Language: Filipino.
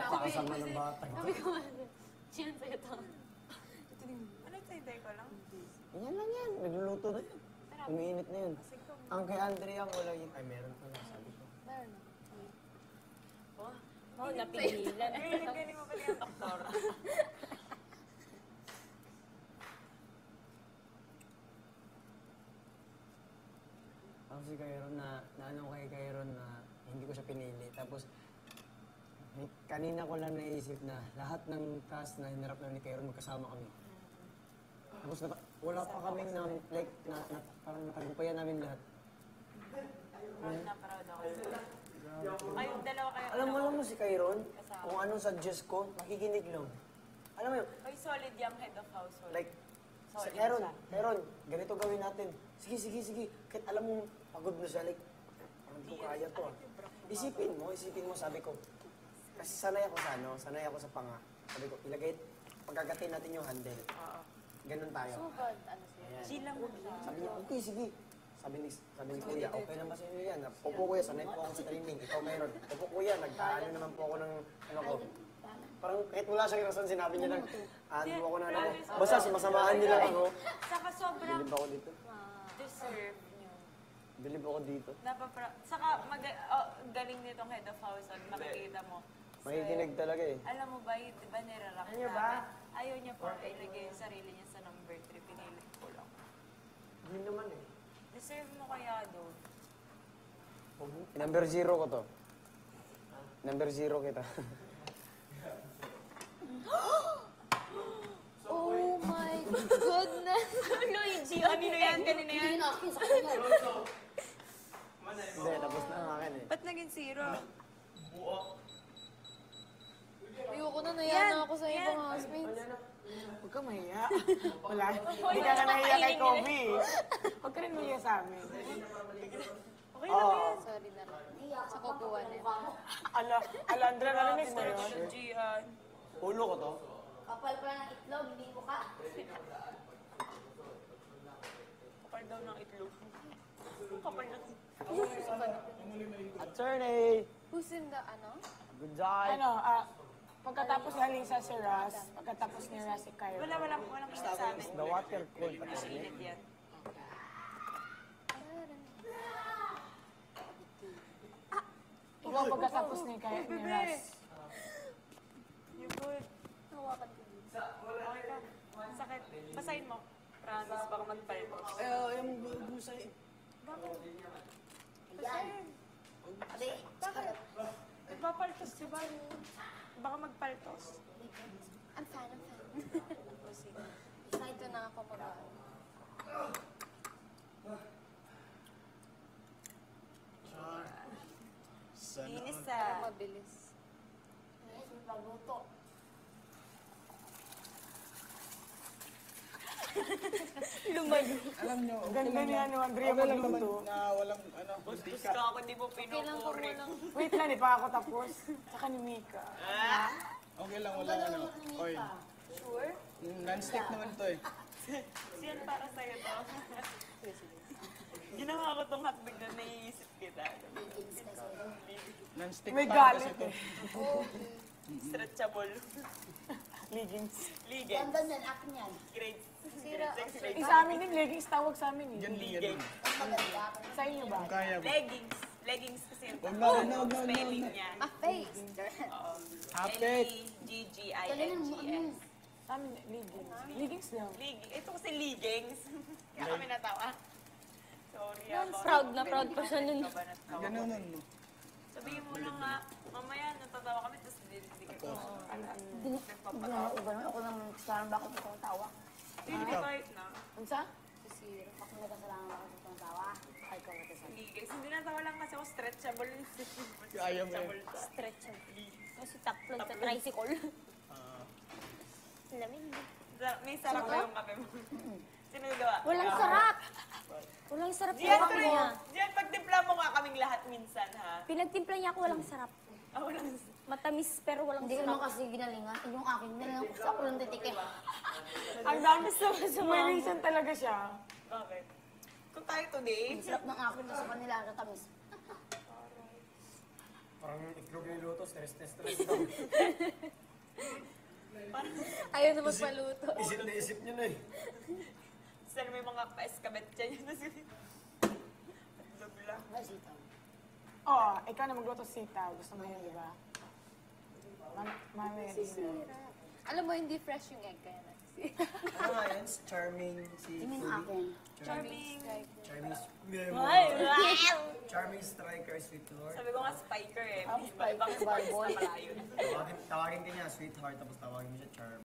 Napakasama ng bata. Sabi ko, chill sa'yo to. Ano ito, hintay ko lang? Yan lang yan. Nagluluto na yun. Umiinit na yun. Ang kay Andrea, wala yun. Ay, meron pala, sabi ko. Meron. Oh, napigilan. Galing mo pala yung doktor. Ako si Kairon ano kay Kairon na hindi ko siya pinili. Tapos, kanina ko lang naisip na lahat ng task na hinarap na ni Kairon, magkasama kami. Tapos wala pa kaming parang natagumpayan namin lahat. Proud na proud ako. Kayong dalawa kayo. Alam mo si Kairon, kung anong suggest ko, makikinig lang. Alam mo yun, Ay, solid yung head of household. like, Solid Kairon, siya. Kairon, ganito gawin natin. Sige. Kahit alam mo, pagod na siya, like, parang di ko kaya to ah. Isipin mo, sabi ko. Kasi sanay ako sa panga. Sabi ko, pagkagatin natin yung handle. Oo. Ganun tayo. Sugod, ano siya? Ayan. Chill lang mo siya. Sabi niya, okay, sige. Sabi ni Kuya, okay lang ba sa inyo yan? Opo Kuya, sanay po ako sa training. Ikaw mayroon. Opo Kuya, nagkaano naman po ako ng ano ko. Parang kahit wala siyang rason, sinabi niya lang, hindi ako na ano ko. Basta masamahan niya lang ako. Saka sobrang Bilib ako dito. deserve nyo. Bilib ako dito. Saka galing nitong head of household, makikita mo. Makikinig talaga eh. Alam mo ba, di ba nirarak Ano ba? Ayaw niya po ilagay yung sarili niya sa number 3, pinilit ko lang. Hindi naman eh. Deserve mo kaya doon. Number 0 ko to. Number 0 kita. Oh my goodness! Luigi, kanino yan? Kanino yan? Hindi na akin sa kanya. Hindi, tapos na ang akin eh. Ba't naging 0? Ayoko na, naya na ako sa ibang housemates. Huwag ka mahiya. Wala. Hindi ka nahiya kay Kobe. Huwag ka rin mahiya sa amin. Okay lang yan. Sorry na lang. Sa kukuha na. Alandra, narinig mo yun? Gian. Ulo ko to. Kapal pa ng itlog, hindi ko ka. Kapal daw ng itlog. Kapal ng Attorney! Who's in the, ano? Good job! Pagkatapos ni Alisa si Ras, pagkatapos ni Ras si Kyra. walang sa amin. The water cold. Mainit yan. Ikaw pagkatapos ni Ras. You good? Hawakan ko. Okay ka? Sakit. Basahin mo. Promise, baka magpaltos. Ayaw mo busay. Bakit? Yan. Adi, Bakit? Magpapaltos, di ba? Baka magpaltos. I'm fan. O sige. Excited na ako mag Linis ah. Mabilis. may pagluto. Alam nyo, Ganda ni Andrea okay lang naman magluto. na walang Gusto ka ako, di mo Kailan ko pinupuri. lang. Wait lang, di pa ako tapos. Tsaka ni Mika. Okay lang, walang ano. Oy, Sure? non-stick naman to eh. Siyan para sa'yo to. Ginawa ko tong hotdog na naiisip kita. Non-stick May pan galit kasi to. Stretchable. Leggings. Leggings. Ganda niyan, akin yan. Grade. Sira. Sa amin din, leggings tawag sa amin eh. Yan yan. Ang maganda. Sa inyo ba? Kung kaya ba? Leggings. Leggings kasi yung Wag na, wag na, wag na, wag na. spelling niya. A face. Hapit. L-E-G-G-I-N-G-S. Sa amin, leggings. Leggings daw. Ito kasi leggings. Kaya kami natawa. Sorry ako. Proud pa siya nun. Ganun nun. No? Sabihin mo lang nga, mamaya natatawa kami, tapos dinidig ko. Ganun ako naman kasalanan bakit ito ang tawa. Hindi kahit na. Unsa? Sisira. Ako may kasalanan bakit ito ang tawa. Ay, ko may kasalanan. Leggings. Hindi natawa lang kasi ako stretchable. Ayaw mo Stretchable. Stretchable. Kasi taplog sa tricycle. Lamig. May sarap ba yung kape mo? Sino gawa? Walang sarap. Walang sarap Diyan, yung kape niya. Diyan, pagtimpla mo nga kaming lahat minsan, ha? Pinagtimpla niya ako walang sarap. Walang Matamis pero walang Hindi ko sarap. naman kasi ginalingan. Yung akin, ginalingan ko sa ulang titikim. Ang dami sa may reason talaga siya. Okay. Kung tayo today, Ang sarap ng akin, sa kanila, ang tamis. Parang itlog yung luto, stress daw. Ayaw na magpaluto. Isip na isip niyo na eh. Saan may mga pa-escabet dyan yun. Itlog lang. May sitaw. Oh, ikaw na magluto sitaw. Gusto mo yun, di ba? Mamaya din. Alam mo, hindi fresh yung egg kaya na. Ano nga yan? Charming si Yun yung Kuya. akin. Charming. Charming striker, sweet Lord. Sabi ko nga spiker eh. Ang spiker, Ibang spice barbon. na pala yun. Tawagin ka niya, sweetheart, tapos tawagin mo siya, charm.